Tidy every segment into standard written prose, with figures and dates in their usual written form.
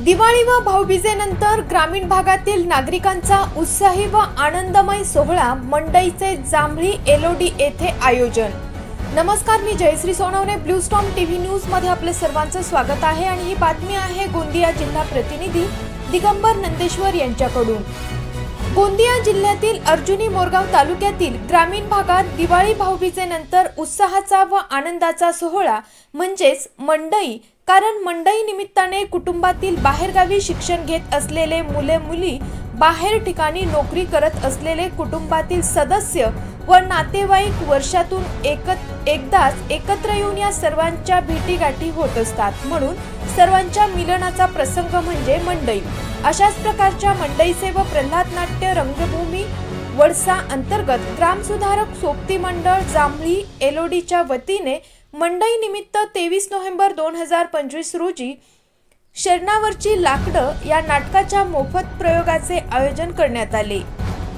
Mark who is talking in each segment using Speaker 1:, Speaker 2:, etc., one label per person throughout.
Speaker 1: दिवाळी व भाऊबीजेनंतर ग्रामीण भागातील नागरिकांचा उत्साही व आनंदमय सोहळा मंडईचे जांभळी एलओडी येथे आयोजन। नमस्कार, मी Jayashree Sonawane, blue storm TV news मध्ये आपले सर्वांचं स्वागत आहे आणि ही बातमी आहे गोंदिया जिल्हा प्रतिनिधी दिगंबर नंदेश्वर यांच्याकडून। गोंदिया जिल्ह्यातील अर्जुनी मोरगाव तालुक्यातील ग्रामीण भागात दिवाळी भाऊबीजेनंतर उत्साहाचा व आनंदाचा सोहळा म्हणजेच मंडई। कारण मंडई निमित्ताने कुटुंबातील बाहेरगावी शिक्षण घेत असलेले मुले मुली, बाहेर ठिकाणी नोकरी करत असलेले कुटुंबातील सदस्य व नातेवाईक वर्षातून एकदाच एकत्र येऊन या सर्वांच्या भेटीगाठी होत असतात। म्हणून सर्वांच्या मिलनाचा प्रसंग म्हणजे मंडई। अशाच प्रकारच्या मंडईचे व प्रल्हाद नाट्य रंगभूमी वडसा अंतर्गत ग्रामसुधारक सोबती मंडळ जांभळी एलओडीच्या वतीने मंडई निमित्त 23 नोव्हेंबर 2025 रोजी शरणावरची लाकडं या नाटकाच्या मोफत प्रयोगाचे आयोजन करण्यात आले।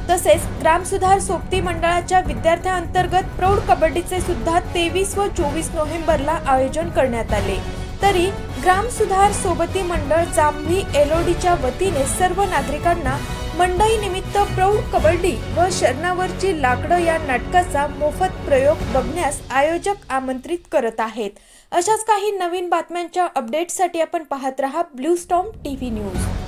Speaker 1: तसेच ग्रामसुधार सोबती मंडळाच्या विद्यार्थ्यांअंतर्गत प्रौढ कबड्डीचे सुद्धा 23 व 24 नोव्हेंबरला आयोजन करण्यात आले। तरी ग्रामसुधार सोबती मंडळ जांभळी एलओडीच्या वतीने सर्व नागरिकांना मंडई निमित्त प्रौढ कबड्डी व शरणावरची लाकडं या नाटकाचा मोफत प्रयोग बघण्यास आयोजक आमंत्रित करत आहेत। अशाच काही नवीन बातम्यांच्या अपडेट्ससाठी आपण पाहत रहा ब्लू स्टॉर्म टीव्ही न्यूज।